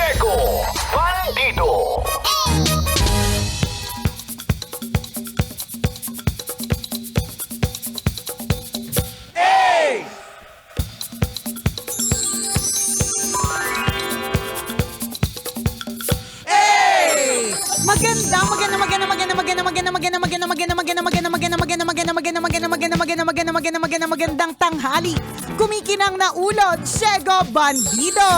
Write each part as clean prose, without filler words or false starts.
Diego Bandido. Magandang tanghali. Kumikinang na ulod, Diego Bandido.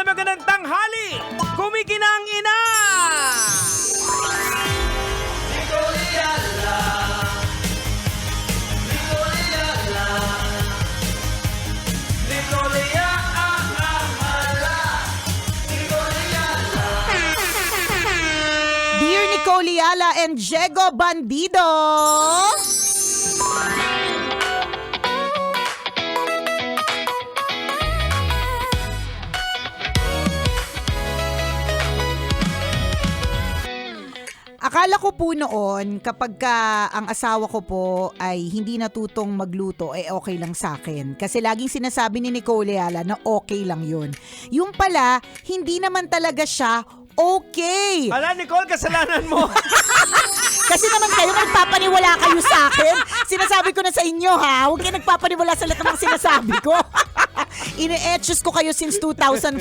Magandang tanghali. Kumikinang ina. Dear Nicole Yala and Diego Bandido. Akala ko po noon kapag ang asawa ko po ay hindi natutong magluto ay okay lang sa akin. Kasi laging sinasabi ni Nicole Yala na okay lang yun. Yung pala, hindi naman talaga siya okay. Ala, Nicole, kasalanan mo. Kasi naman kayo nagpapaniwala kayo sa akin. Sinasabi ko na sa inyo ha. Huwag kayo nagpapaniwala sa lahat ng sinasabi ko. Ine-etches ko kayo since 2004.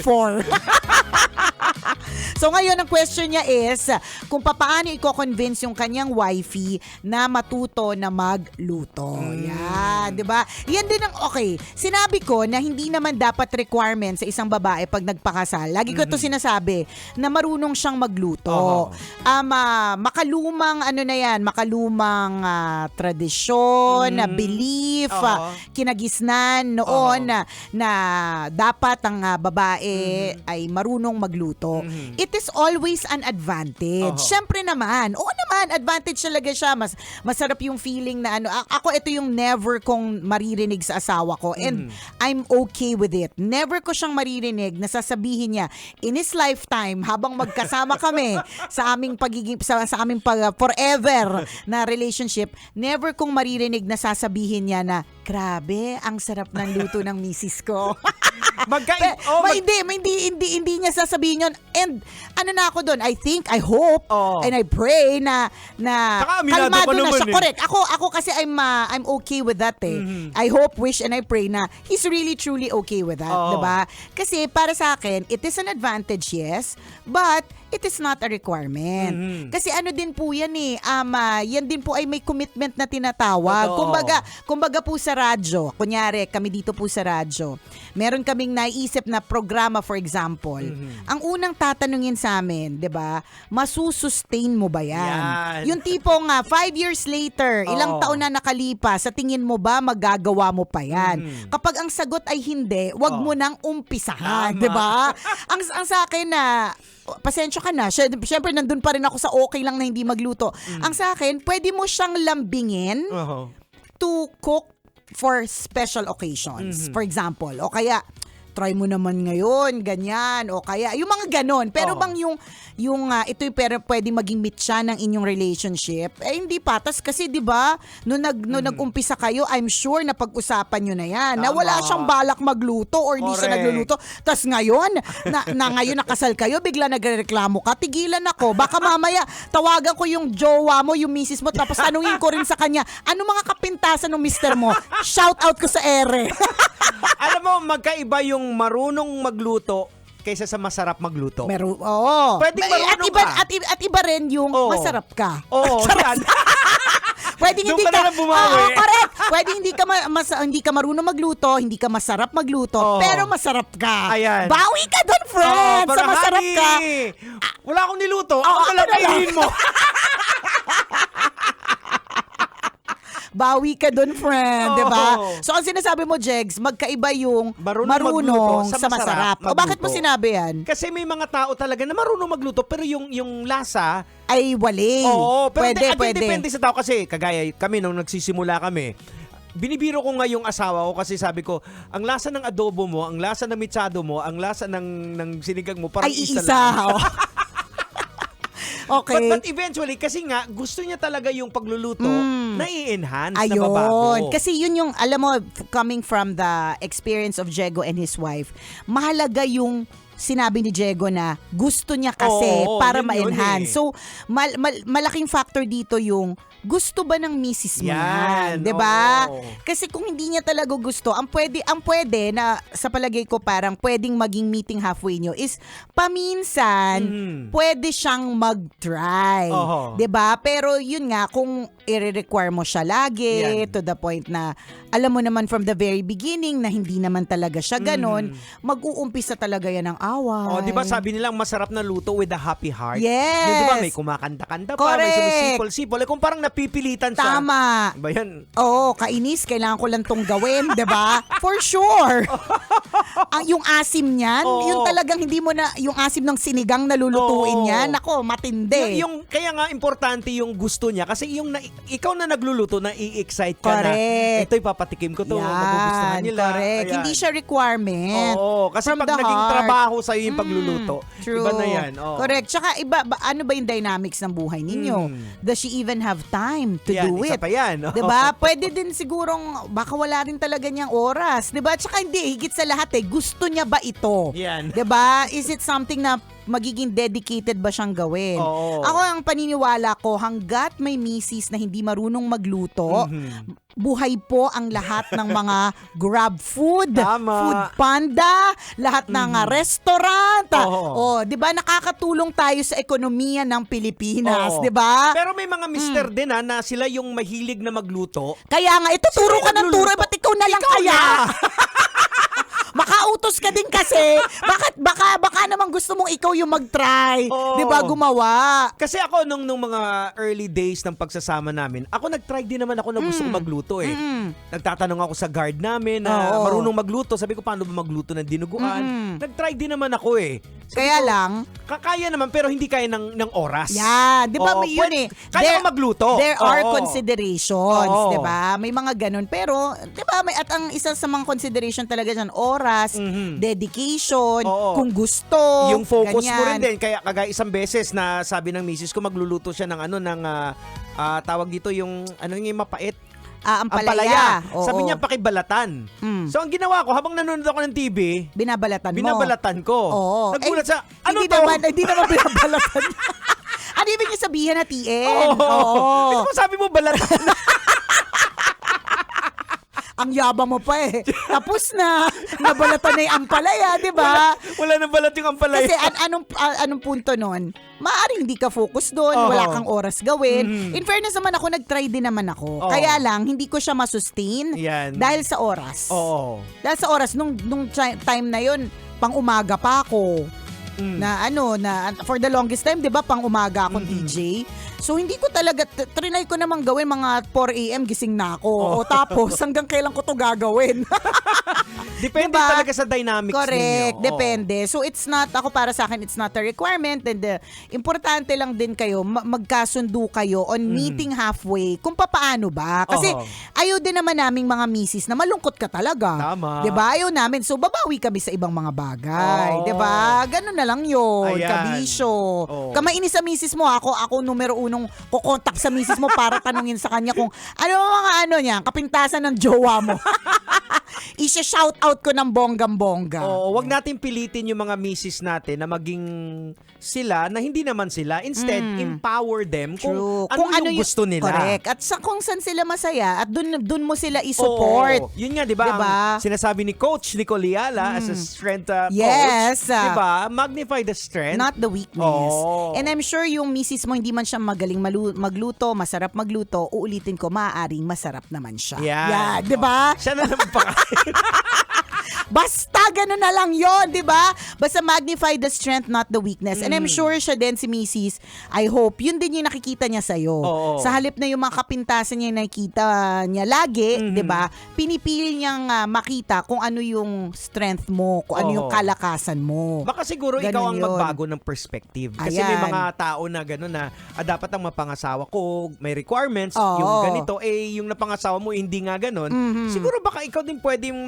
So ngayon ang question niya is kung paano i-convince yung kanyang wifey na matuto na magluto. Yan, 'di ba? Yan din ang okay. Sinabi ko na hindi naman dapat requirement sa isang babae pag nagpakasal. Lagi ko 'to sinasabi na marunong siyang magluto. Makalumang ano na yan, makalumang tradisyon, belief, kinagisnan noon na dapat ang babae ay marunong magluto. It is always an advantage. Siyempre naman, advantage talaga siya. Masarap yung feeling na ano. Ako, ito yung never kong maririnig sa asawa ko. And I'm okay with it. Never ko siyang maririnig na sasabihin niya, in his lifetime, habang magkasama kami sa aming pagiging, sa aming forever na relationship, never kong maririnig na sasabihin niya na, grabe, ang sarap ng luto ng misis ko. Hindi niya sasabihin yun. And ano na ako doon, I think, I hope, and I pray na kalmado na siya. Correct. Ako kasi I'm okay with that eh. I hope, wish, and I pray na he's really, truly okay with that. Diba? Kasi para sa akin, it is an advantage, yes, but it is not a requirement. Kasi ano din po yan eh, yan din po ay may commitment na tinatawag. Kumbaga po sa radyo, kunyari kami dito po sa radyo, meron kaming naiisip na programa, for example. Ang unang tatanungin sa amin, 'di ba? Masusustain mo ba 'yan? Yung tipong 5 years later, ilang taon na nakalipas, sa tingin mo ba magagawa mo pa 'yan? Kapag ang sagot ay hindi, wag mo nang umpisahan, 'di ba? ang sa akin na pasensya ka na. Siyempre, nandun pa rin ako sa okay lang na hindi magluto. Ang sa akin, pwede mo siyang lambingin to cook for special occasions. For example, o kaya, try mo naman ngayon, ganyan, o kaya, yung mga ganon. Pero bang ito'y pwede maging mitya ng inyong relationship, hindi patas kasi 'di ba nung nag-umpisa kayo, I'm sure na pag-usapan niyo na 'yan. Na wala siyang balak magluto or hindi siya nagluluto. Tas ngayon, ngayon nakasal kayo, bigla nagrereklamo ka, tigilan ako. Baka mamaya tawagan ko yung jowa mo, yung misis mo, tapos tanungin ko rin sa kanya, ano mga kapintasan ng mister mo? Shout out ko sa ere. Alam mo, magkaiba yung marunong magluto kaysa sa masarap magluto. Pwedeng marunong ka. At iba rin yung masarap ka. Pwedeng hindi ka correct. Pwedeng hindi ka marunong magluto, hindi ka masarap magluto, pero masarap ka. Ayan. Bawi ka doon, friend. Sa masarap ka. Wala akong niluto. Ako lang kainin mo. Bawi ka dun, friend, di ba? So, ang sinasabi mo, Jegs, magkaiba yung marunong sa masarap. O bakit mo sinabi yan? Kasi may mga tao talaga na marunong magluto, pero yung lasa ay wali. Oo, pero pwede. depende sa tao kasi, kagaya kami nung nagsisimula kami, binibiro ko nga yung asawa ko kasi sabi ko, ang lasa ng adobo mo, ang lasa ng mitsado mo, ang lasa ng sinigang mo, parang Ay, isa isa. lang. Okay. But eventually, kasi nga, gusto niya talaga yung pagluluto na i-enhance, na Ayun. mabago. Kasi yun yung, alam mo, coming from the experience of Diego and his wife, mahalaga yung sinabi ni Diego na gusto niya kasi Oo, para yun ma-enhance. eh. So, malaking factor dito yung gusto ba ng misis mo yan? Yan, 'Di ba? oo. Kasi kung hindi niya talaga gusto, ang pwede na sa palagay ko parang pwedeng maging meeting halfway nyo is paminsan pwede siyang mag-try. Oo. 'Di ba? Pero yun nga kung i-require mo siya lagi Yan. to the point na alam mo naman from the very beginning na hindi naman talaga siya ganon, mag-uumpisa talaga yan ng away. Oh, 'di ba sabi nilang masarap na luto with a happy heart? Yes. Yung 'di ba may kumakanta-kanta pa, may Correct. sumisipol-sipol. Eh, kung parang napipilitan siya. Tama. Ba yan? Oo, kainis. Kailangan ko lang tong gawin, di ba? For sure. Yung asim niyan, Oo. yung talagang hindi mo na, yung asim ng sinigang na lulutuin Oo. niya, nako, matindi. Kaya nga importante yung gusto niya kasi yung ikaw na nagluluto na i-excite ka Correct. na ito ipapatikim ko to, magugustuhan nila. correct. Ayan. Hindi siya requirement. Oo, kasi From pag the naging heart. trabaho sa yung pagluluto, True. iba na yan. Oo. Correct. Tsaka ano ba yung dynamics ng buhay ninyo? Does she even have time to Yan, do isa it? pa yan. 'Di ba? Pwede din sigurong baka wala rin talaga niyang oras, 'di ba? Tsaka hindi higit sa lahat gusto niya ba ito? Yan. 'Di ba? Is it something na magiging dedicated ba siyang gawin? Oo. Ako ang paniniwala ko hangga't may misis na hindi marunong magluto, buhay po ang lahat ng mga Grab food, Tama. Food Panda, lahat ng restaurant. Oo. 'di ba nakakatulong tayo sa ekonomiya ng Pilipinas, Oo. 'di ba? Pero may mga mister din na sila yung mahilig na magluto. Kaya nga, ito turo Sino ka ng turo, nagluluto? ba't ikaw na lang Ikaw kaya? na! Makautos ka din kasi. Baka naman gusto mong ikaw yung mag-try. Oo. 'Di ba gumawa? Kasi ako nung mga early days ng pagsasama namin, ako nag-try din naman ako na gusto ko magluto eh. Nagtatanong ako sa guard namin na Oo. marunong magluto. Sabi ko paano ba magluto ng dinuguan? Nag-try din naman ako eh. Sabi Kaya ko, lang, kaya naman pero hindi kaya ng oras. yan, 'di ba Oo, may yun eh. Kaya ko magluto. There are Oo. considerations, Oo. 'di ba? May mga ganun pero 'di ba may at ang isa sa mga consideration talaga diyan oras, dedication, Oo. kung gusto, Yung focus mo rin ganyan. din. Kaya kagaya isang beses na sabi ng misis ko magluluto siya ng tawag dito yung yung mapait. Ampalaya. Oo. Sabi niya pakibalatan. So ang ginawa ko habang nanonood ako ng TV, Binabalatan mo. binabalatan ko. Oo. Nagulat sa ano hindi to? Hindi naman binabalatan. Ano ibig niya sabihin na TN? Oo. Ito mo sabi mo balatan. Ang yabang mo pa eh. Tapos na. Nabalatan na yung ampalaya, di ba? Wala nang balat yung ampalaya. Kasi anong punto nun? Maaaring hindi ka focus doon, Oo. wala kang oras gawin. In fairness naman ako, nag-try din naman ako. Oo. Kaya lang, hindi ko siya masustain Yan. dahil sa oras. Oo. Dahil sa oras, nung time na yun, pang umaga pa ako. Na for the longest time, 'di ba, pang umaga akong DJ. So hindi ko talaga trinay ko namang gawin mga 4 AM gising na ako. O tapos hanggang kailan ko 'to gagawin? Depende Diba? talaga sa dynamics Correct, ninyo. Oo. depende. So it's not ako para sa akin it's not a requirement and importante lang din kayo magkasundo kayo on meeting halfway kung papaano ba. Kasi Oo. ayaw din naman naming mga misis na malungkot ka talaga. Tama. 'Di ba? Ayaw namin. So babawi kami sa ibang mga bagay, Oo. 'di ba? Ganun na lang 'yon, Ayan. kabisyo. Oo. Kamainis sa misis mo, ako numero unong kukontak sa misis mo para tanungin sa kanya kung ano mga niya, kapintasan ng jowa mo. I-shout out ko ng bonggam-bongga. Oo, wag natin pilitin yung mga misis natin na maging sila na hindi naman sila. Instead, empower them True. kung ano yung gusto nila. Correct. At kung saan sila masaya at dun mo sila i-support. Oo. Yun nga, di ba? Diba? Ang sinasabi ni Coach Nicoliala as a strength Yes. coach. Di ba? Magnify the strength. Not the weakness. Oo. And I'm sure yung misis mo, hindi man siya magaling magluto, masarap magluto, uulitin ko, maaaring masarap naman siya. Yan. Yeah, di ba? Siya na naman pakain. Basta ganun na lang yon, di ba? Basta magnify the strength, not the weakness. And I'm sure siya din, si Mrs., I hope, yun din yung nakikita niya sa'yo. Oo. Sa halip na yung mga kapintasan niya yung nakikita niya lagi, di ba? Pinipili niyang makita kung ano yung strength mo, kung ano yung kalakasan mo. Baka siguro Ganun ikaw ang yun. magbago ng perspective. Kasi Ayan. may mga tao na gano'n na dapat ang mapangasawa ko, may requirements, Oo. yung ganito, yung napangasawa mo hindi nga gano'n. Siguro baka ikaw din pwedeng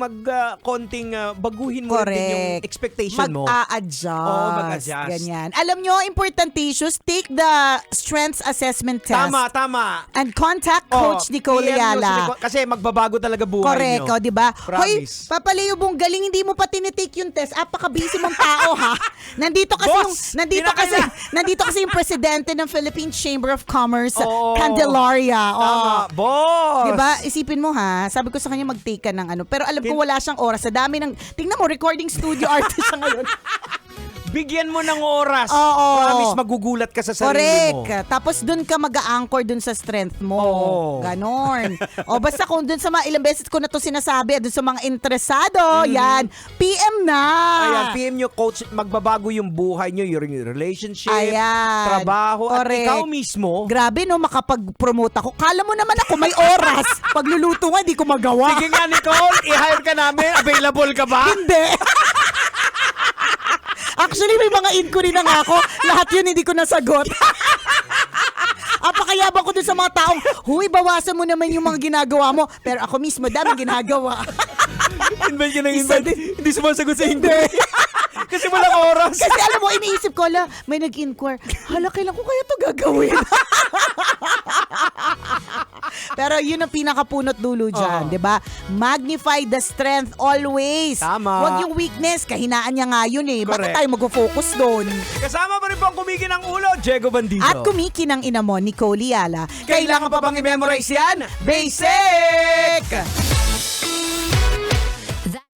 konting baguhin mo din yung Correct. expectation mo. Mag-a-adjust. Oo, mag-adjust. Ganyan. Alam nyo, important issues, take the strengths assessment test. Tama. And contact Coach Nicole PM nyo si Ayala. Nicole, kasi magbabago talaga buhay Correct, nyo. di ba? Hoy, Promise. papaliyubong galing, hindi mo pa tinitake yung test. Apaka-busy mong tao, ha? Nandito kasi Boss, nandito kasi yung presidente ng Philippine Chamber of Commerce, Oo. Candelaria. Tama, boss. Diba? Isipin mo ha, sabi ko sa kanya mag-take ka ng ano. Pero alam ko wala siyang oras. Sa dami ng, tingnan mo, recording studio artist siya ngayon. Bigyan mo ng oras. Oo. Promise, magugulat ka sa sarili mo. Correct. Tapos dun ka mag-a-anchor dun sa strength mo. Oo. Ganon. O basta kung dun sa mga ilang beses ko na to sinasabi, dun sa mga interesado, yan, PM na. Ayan, PM nyo, coach, magbabago yung buhay nyo, yung relationship, Ayan. trabaho, Correct. at ikaw mismo. Grabe no, makapag-promote ako. Kala mo naman ako may oras. Pagluluto nga, di ko magawa. Sige nga, Nicole, i-hire ka namin. Available ka ba? Hindi. Actually, may mga inquiry na nga ako. Lahat yun hindi ko nasagot. Apakayabang ko dun sa mga taong, huy, bawasan mo naman yung mga ginagawa mo. Pero ako mismo, daming ginagawa. Invite ka ng invite. Hindi sumasagot sa hindi. Kasi walang oras. Kasi alam mo, iniisip ko, may nag-inquire. Hala, kailan ko kaya to gagawin? Pero yun ang pinakapunot dulo dyan, di ba? Magnify the strength always. Tama. Huwag yung weakness, kahinaan niya nga yun eh. Bakit Correct. tayo mag-focus doon? Kasama pa rin po ang kumiki ng ulo, Diego Bandido. At kumiki ng ina mo, Nicole Ayala. Kailangan pa bang i-memorize yan? Basic!